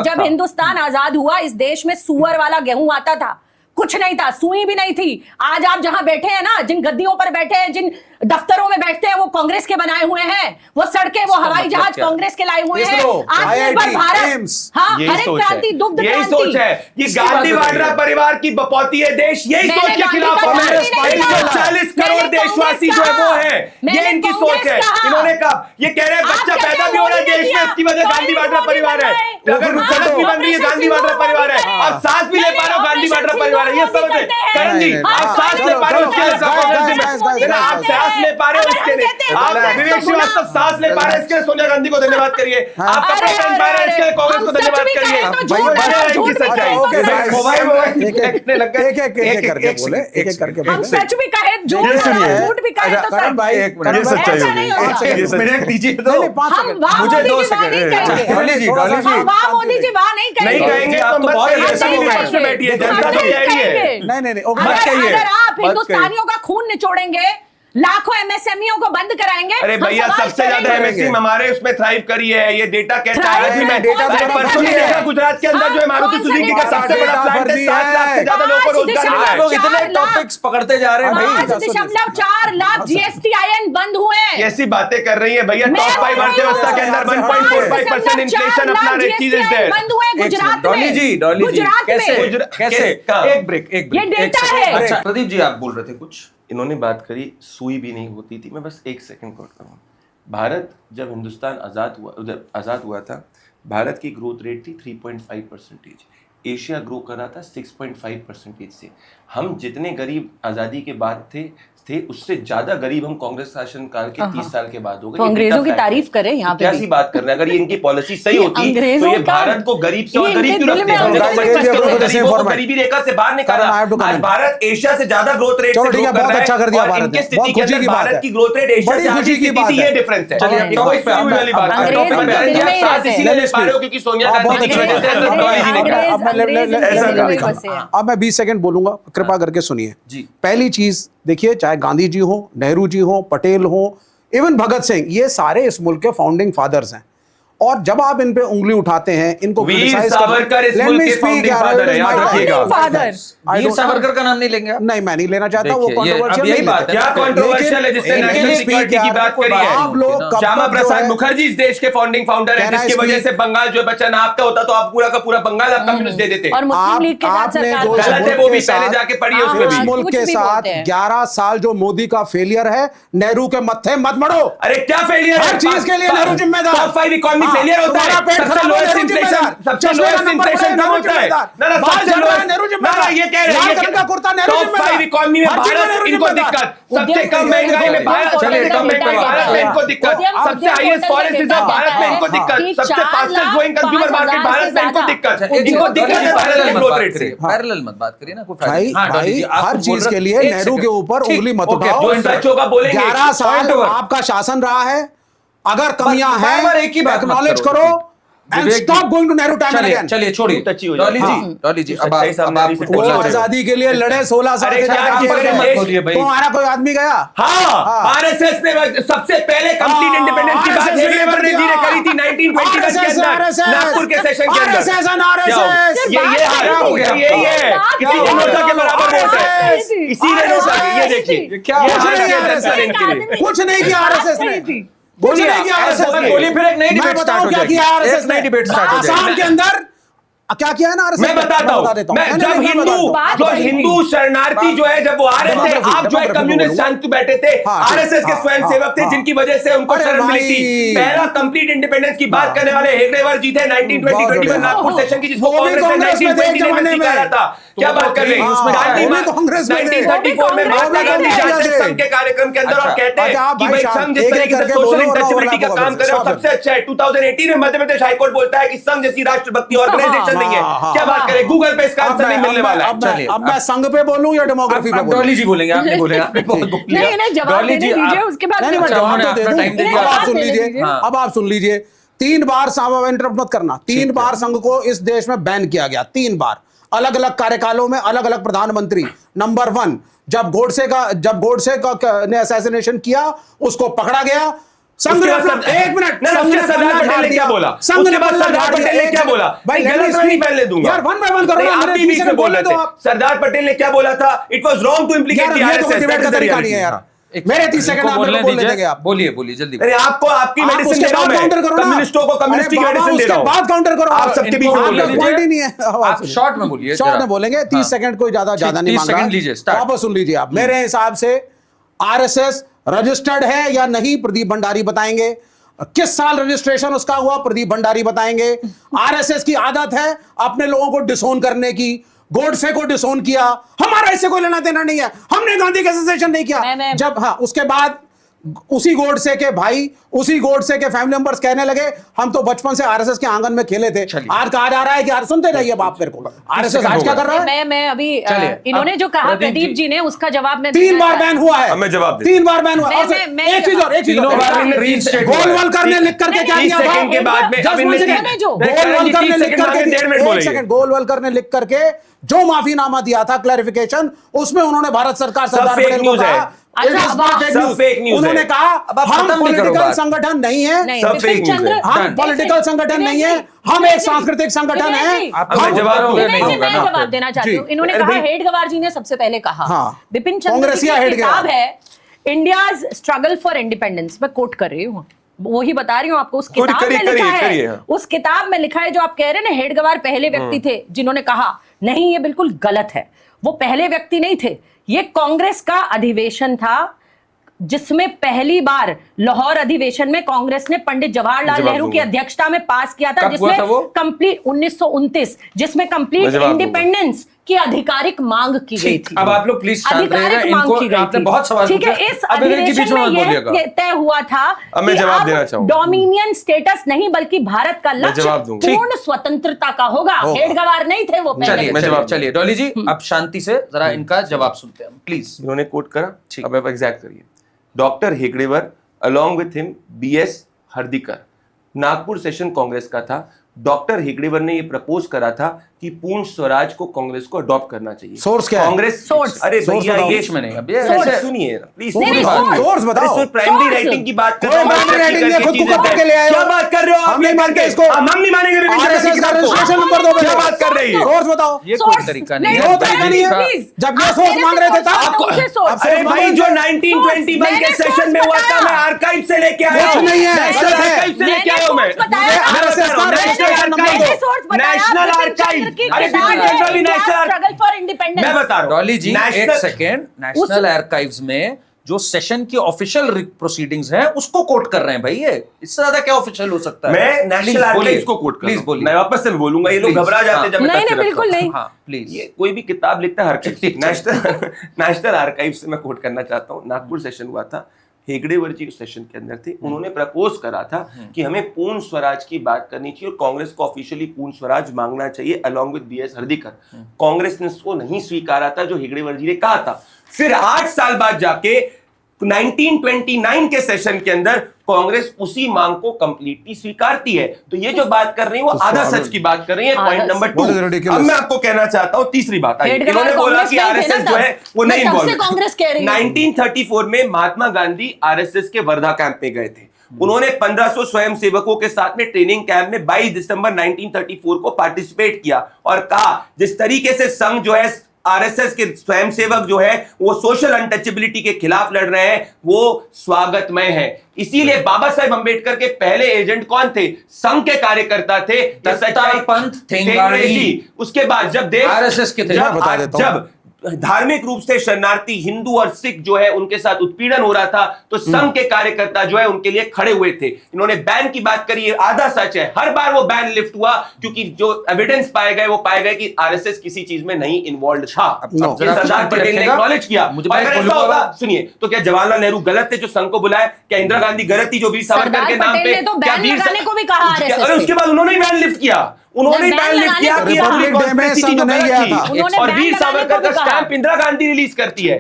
जब हिंदुस्तान आजाद हुआ इस देश में सुअर वाला गेहूं आता था, कुछ नहीं था, सुई भी नहीं थी। आज आप जहां बैठे हैं ना, जिन गद्दियों पर बैठे हैं, जिन दफ्तरों में बैठते हैं, वो कांग्रेस के बनाए हुए हैं। वो सड़कें, वो हवाई जहाज कांग्रेस के लाए हुए हैं। आत्मनिर्भर भारत, हाँ, हरित क्रांति, दुग्ध क्रांति, यही सोच है कि गांधी वाड्रा परिवार की बपौती है देश, यही सोच के खिलाफ 140 करोड़ देशवासी जो है वो है, ये इनकी सोच है। इन्होंने कहा, ये कह रहे हैं बच्चा पैदा भी हो रहा है देश में, इसकी वजह गांधी वाड्रा परिवार है। अगर सड़क भी बन रही है, गांधी वाड्रा परिवार है। आप सांस भी ले पा रहे हो, गांधी वाड्रा परिवार है। ये समझ है करण जी, आप सांस ले पा रहे हो, आप सांस ले पा रहे हो इसके लिए, आप विवेक श्रीवास्तव सांस ले पा रहे हैं इसके लिए सोनिया गांधी को धन्यवाद करिए, आप कपड़े पहन पा रहे हैं इसके लिए कांग्रेस को धन्यवाद करिए। हम सच भी कहे, झूठ भी कहे तो करण भाई एक मिनट दीजिए, तो मुझे 2 सेकंड। डॉली जी मोदी जी वाह नहीं कहेंगे, आप तो बहुत पक्ष में बैठी है, जनता तो कह रही है। नहीं अगर आप हिंदुस्तानियों का खून निचोड़ेंगे, लाखों एमएसएमईओ को बंद कराएंगे। अरे भैया, सबसे ज्यादा एमएसएमई हमारे उसमें थ्राइव करी है, ये डेटा कहता है। परसों ही देखा गुजरात के अंदर जो है मारुति सुजुकी का सबसे बड़ा प्लांट है, 7 लाख से ज्यादा लोगों को रोजगार मिला है। लोग इतने टॉपिक्स पकड़ते जा रहे हैं भाई। 5.4 लाख जीएसटीआईएन बंद हुए हैं। कैसी बातें कर रही है भैया। टॉप 5 अर्थव्यवस्था के अंदर 1.45% इन्फ्लेशन अपना रही चीज है। बंद हुए गुजरात में। डॉली जी कैसे एक ब्रेक ये डेटा है। अच्छा प्रदीप जी, आप बोल रहे थे कुछ। इन्होंने बात करी सुई भी नहीं होती थी, मैं बस 1 सेकंड कोट करूँ। भारत जब हिंदुस्तान आज़ाद हुआ था, भारत की ग्रोथ रेट थी 3.5%। एशिया ग्रो कर रहा था 6.5% से। हम जितने गरीब आज़ादी के बाद थे उससे ज्यादा गरीब हम कांग्रेस शासन काल के 30 साल के बाद हो गए। अंग्रेजों की तारीफ करें यहाँ पे, कैसी बात कर रहे हैं। अगर ये इनकी पॉलिसी सही होती तो ये भारत को गरीब से और गरीब क्यों रखते हैं, गरीबों को गरीबी रेखा से बाहर निकाला। आज भारत एशिया से ज्यादा ग्रोथ रेट से ग्रो कर रहा है और इनके स्थिति के अंदर भारत की ग्रोथ रेट एशिया से आगे की स्थिति, ये डिफरेंस है। कोई सुई वाली बात नहीं, आप इसीलिए ले पा रहे हो क्योंकि सोनिया गांधी की वजह से। अब मैं 20 सेकंड बोलूंगा, कृपा करके सुनिए। पहली चीज देखिए, चाहे गांधी जी हो, नेहरू जी हो, पटेल हो, इवन भगत सिंह, ये सारे इस मुल्क के फाउंडिंग फादर्स हैं। और जब आप इन पे उंगली उठाते हैं, इनको वीर सावरकर इस मुल्क के फाउंडिंग फादर है, याद रखिएगा। वीर सावरकर का नाम नहीं लेंगे आप? नहीं, मैं नहीं लेना चाहता, वो कंट्रोवर्शियल यही बात है। क्या कंट्रोवर्शियल है जिससे नेशनल सिक्योरिटी की बात करी है? आप लोग श्यामा प्रसाद मुखर्जी इस देश के फाउंडिंग फाउंडर है, जिसकी वजह से बंगाल जो बच्चा ना आपका होता तो आप पूरा का पूरा बंगाल आप कम्युनिस्ट दे देते। और मुस्लिम लीग के साथ सरकार गलत है, वो भी पहले जाके पढ़िए उसमें भी। मुल्क के साथ 11 साल जो मोदी का फेलियर है, नेहरू के मत्थे मत मरो। अरे क्या फेलियर है? हर चीज के लिए नेहरू जिम्मेदार। टॉप 5 इकोनॉमी फेलियर होता है, सबसे लोएस्ट इन्फ्लेशन कब होता है? ना ये कह रहे हैं टॉप 5 इकोनॉमी में भारत, इनको दिक्कत। सबसे कम महंगाई में भारत, सबसे कम महंगाई भारत में इनको दिक्कत। सबसे हाईएस्ट फॉरेन रिजर्व भारत में इनको दिक्कत। सबसे fastest growing consumer market Bharat में इनको दिक्कत। इनको दिक्कत है भारत के ग्रोथ रेट से। पैरेलल मत बात करिए ना, कोई भाई हर चीज के लिए नेहरू के ऊपर उंगली मत उठाओ। जो सच होगा बोलेंगे। 11 साल आपका शासन रहा है, अगर कमियां हैं एक ही बात एक्नॉलेज करो and stop going to Nehru time again। चलिए छोड़िए डॉली जी अब आप वो आजादी के लिए लड़े 16 साल तुम्हारा कोई आदमी गया? हाँ, आरएसएस ने सबसे पहले कंप्लीट इंडिपेंडेंस की बात हेगड़े जी ने करी थी 1921 के अंदर, नागपुर के सेशन के अंदर। ये हो गया, यही है, किसी ने नोटा के बराबर वोट है, इसी ने नोटा। ये देखिए क्या कुछ नहीं किया आरएसएस ने, बोलिए फिर एक नई डिबेट स्टार्ट हो जाएगी। एक नई डिबेट स्टार्ट हो जाएगी। आसाम के अंदर क्या किया है ना आरएसएस? मैं बताता हूं। मैं जब हिंदू शरणार्थी जो है जब वो आ रहे थे, आप जो है कम्युनिस्ट शांति बैठे थे, आरएसएस के स्वयंसेवक थे, जिनकी वजह से उनको शरण मिली थी। पहला कंप्लीट इंडिपेंडेंस की बात करने वाले हेगड़े जी थे 1920 नागपुर सेशन की, जिसको कांग्रेस ने 1920 में कहा था। क्या बात कर रहे हैं? 1934 में महात्मा गांधी जाते संघ के कार्यक्रम के अंदर और कहते हैं कि भाई संघ जिस तरीके से सोशल इंटचेबिलिटी का काम करे सबसे अच्छा है। 2018 में मध्य प्रदेश हाईकोर्ट बोलता है कि संघ जैसी राष्ट्रभक्ति ऑर्गेनाइजेशन नहीं है। क्या बात करें, गूगल पे इसका आंसर नहीं मिलने वाला है। अब मैं संघ पे बोलूं या डेमोग्राफी पे बोलूं? डॉली जी बोलेंगे, आप नहीं बोलेंगे, आपने बहुत बोल लिया। डॉली जी उसके बाद अब आप सुन लीजिए। 3 बार इंटरप्ट मत करना, 3 बार संघ को इस देश में बैन किया गया, 3 बार अलग अलग कार्यकालों में अलग अलग प्रधानमंत्री। नंबर 1, जब गोडसे ने असैसिनेशन किया, उसको पकड़ा गया, संघ उसके बाद ने एक मिनट, ना, उसके बाद सरदार पटेल ने क्या बोला? उसके बाद सरदार पटेल ने क्या बोला? भाई गलत नहीं पहले दूंगा यार, वन बाय वन करो नहीं, ना, आप मेरे भी बीच में बोल रहे थे। सरदार पटेल ने क्या बोला था? It was wrong to implicate the यार, ये तो आरएसएस। डिबेट का तरीका नहीं है यार। मेरे 30 सेकंड आप मेरे को बोलने देंगे आप। बोलिए जल्दी। अरे आपको आपकी आप मेडिसिन उसके दे रहा हूं बाद मैं, काउंटर करो ना। कम्युनिस्टों को कम्युनिस्ट की अरे बाबा, मेडिसिन दे रहा हूं। उसके बाद काउंटर करो। आप सबके बीच में बोल रहे आपका पॉइंट ही नहीं है। आप शॉर्ट में बोलिए, शॉर्ट जरा। में बोलेंगे, 30 सेकंड कोई ज्यादा नहीं 30 मांग रहा। सेकंड लीजिए, start। वापस सुन लीजिए आप। मेरे हिसाब से आरएसएस रजिस्टर्ड है या नहीं, प्रदीप भंडारी बताएंगे। किस साल रजिस्ट्रेशन उसका हुआ, प्रदीप भंडारी बताएंगे। आरएसएस की आदत है अपने लोगों को डिसोन करने की। गोडसे को डिसोन किया, हमारा इससे कोई लेना देना नहीं है, हमने गांधी का एसोसिएशन नहीं किया। जब हाँ, उसके बाद उसी गोडसे के भाई, उसी गोडसे के फैमिली मेंबर्स कहने लगे हम तो बचपन से आरएसएस के आंगन में खेले थे। आज कहा जा रहा है कि यार सुनते रहिए बाप मेरे को, आरएसएस आज क्या कर रहा है? मैं अभी इन्होंने जो कहा प्रदीप जी ने, उसका जवाब मैं 3 बार बैन हुआ है। हमें जवाब दे। 3 बार बैन हुआ है। मैं एक चीज और गोलवलकर ने लिख करके क्या किया? सेकंड के बाद में अब इनमें गोलवलकर ने लिख करके, एक सेकंड, गोलवलकर ने लिख करके जो माफीनामा दिया था क्लैरिफिकेशन, उसमें उन्होंने भारत सरकार सरदार पटेल को कहा उन्होंने कहा हम पॉलिटिकल संगठन नहीं है, हम पॉलिटिकल संगठन नहीं है, हम एक सांस्कृतिक संगठन है। मैं जवाब देना चाहती हूँ। इन्होंने कहा, हेडगेवार जी ने सबसे पहले कहा, बिपिन चंद्र की किताब है इंडियाज स्ट्रगल फॉर इंडिपेंडेंस, मैं कोट कर रही हूँ, वही बता रही हूँ आपको। उस किताब में लिखा है, उस किताब में लिखा है जो आप कह रहे हैं ना, हेडगेवार पहले व्यक्ति थे जिन्होंने कहा नहीं ये बिल्कुल गलत है। वो पहले व्यक्ति नहीं थे, ये कांग्रेस का अधिवेशन था जिसमें पहली बार लाहौर अधिवेशन में कांग्रेस ने पंडित जवाहरलाल नेहरू की अध्यक्षता में पास किया था, जिसमें कंप्लीट 1929, जिसमें कंप्लीट इंडिपेंडेंस की आधिकारिक मांग की गई थी। अब आप लोग प्लीज आधिकारिक मांग की गई थी। बहुत सवाल ठीक है, इस अधिवेशन में यह तय हुआ था कि अब डोमिनियन स्टेटस नहीं बल्कि भारत का लक्ष्य पूर्ण स्वतंत्रता का होगा। हेडगेवार नहीं थे वो पहले। चलिए डॉली जी, अब शांति से जरा इनका जवाब सुनते हैं प्लीज। इन्होंने कोट करा, अब आप एग्जैक्ट करिए। डॉक्टर हेगड़ेवर along with him BS Hardikar, Nagpur session Congress का था। डॉक्टर हेगड़ेवर ने ये प्रपोज करा था कि पूर्ण स्वराज को कांग्रेस को अडॉप्ट करना चाहिए। सोर्स क्या है? कांग्रेस सोर्स, अरे भैया ये सुनिए प्लीज, सोर्स बताओ। प्राइमरी राइटिंग की बात कर रहे हो, प्राइमरी राइटिंग ने खुद को पकड़ के ले आए हो। क्या बात कर रहे हो आप? हम नहीं मानते इसको, हम नहीं मानेंगे। आरएसएस का रजिस्ट्रेशन नंबर दो। क्या बात कर रही है? सोर्स बताओ। ये कोई तरीका नहीं वो तरीका नहीं है। जब ये सोर्स मांग रहे थे तब अरे भाई जो 1921 के सेशन में हुआ था, मैं आर्काइव से लेके आया हूं। नहीं है, नेशनल आर्काइव से लेके आया हूं मैं। नेशनल आर्काइव, अरे generally national struggle for independence. मैं बता रहा हूं डॉली जी एक सेकेंड, नेशनल आर्काइव्स में जो सेशन की ऑफिशियल प्रोसीडिंग्स हैं उसको कोट कर रहे हैं भाई। ये इससे ज्यादा क्या ऑफिशियल हो सकता है? मैं नेशनल आर्काइव्स को कोट कर रहा हूं। बोलिए। मैं वापस से बोलूंगा, ये लोग घबरा जाते हैं जब मैं नहीं नहीं बिल्कुल नहीं। हाँ प्लीज। ये कोई भी किताब लिखता है नेशनल आर्काइव से मैं कोट करना चाहता हूँ। नागपुर सेशन हुआ था, हेगड़ेवर जी उस सेशन के अंदर थे। उन्होंने प्रपोज करा था कि हमें पूर्ण स्वराज की बात करनी चाहिए और कांग्रेस को ऑफिशियली पूर्ण स्वराज मांगना चाहिए अलॉन्ग विद बीएस हरदीकर। कांग्रेस ने उसको नहीं स्वीकारा था जो हेगड़ेवर जी ने कहा था। फिर 8 साल बाद जाके 1929 के सेशन के अंदर कांग्रेस उसी मांग को कंप्लीटली स्वीकारती है। तो ये जो बात कर रही है वो आधा सच की बात कर रही है। पॉइंट नंबर 2 अब मैं आपको कहना चाहता हूं, तीसरी बात आई। इन्होंने बोला कि आरएसएस जो है वो नहीं इन्वॉल्व। 1934 में महात्मा गांधी आरएसएस के वर्धा कैंप में गए थे। उन्होंने 1500 स्वयंसेवकों के साथ में ट्रेनिंग कैंप में 22 दिसंबर 1934 को पार्टिसिपेट किया और कहा जिस तरीके से संघ जो है, आरएसएस के स्वयंसेवक जो है वो सोशल अनटचेबिलिटी के खिलाफ लड़ रहे हैं, वो स्वागतमय है। इसीलिए बाबा साहेब अंबेडकर के पहले एजेंट कौन थे? संघ के कार्यकर्ता थे, पंथ थेंगाड़ी जी। उसके बाद जब देश आरएसएस के थे, जब धार्मिक रूप से शरणार्थी हिंदू और सिख जो है उनके साथ उत्पीड़न हो रहा था, तो संघ के कार्यकर्ता जो है उनके लिए खड़े हुए थे। इन्होंने बैन की बात करी, आधा सच है। हर बार वो बैन लिफ्ट हुआ क्योंकि जो एविडेंस पाए गए वो पाए गए कि आरएसएस किसी चीज में नहीं इन्वॉल्व था। सरदार पटेल ने एक्नॉलेज किया। सुनिए, तो क्या जवाहरलाल नेहरू गलत थे जो संघ को बुलाया? क्या इंदिरा गांधी गलत थी जो वीर सावरकर के नाम पे? अरे उसके बाद उन्होंने बैन लिफ्ट किया, उन्होंने बैन लिफ्ट किया कि और वीर सावरकर का स्टैंप इंदिरा गांधी रिलीज करती है।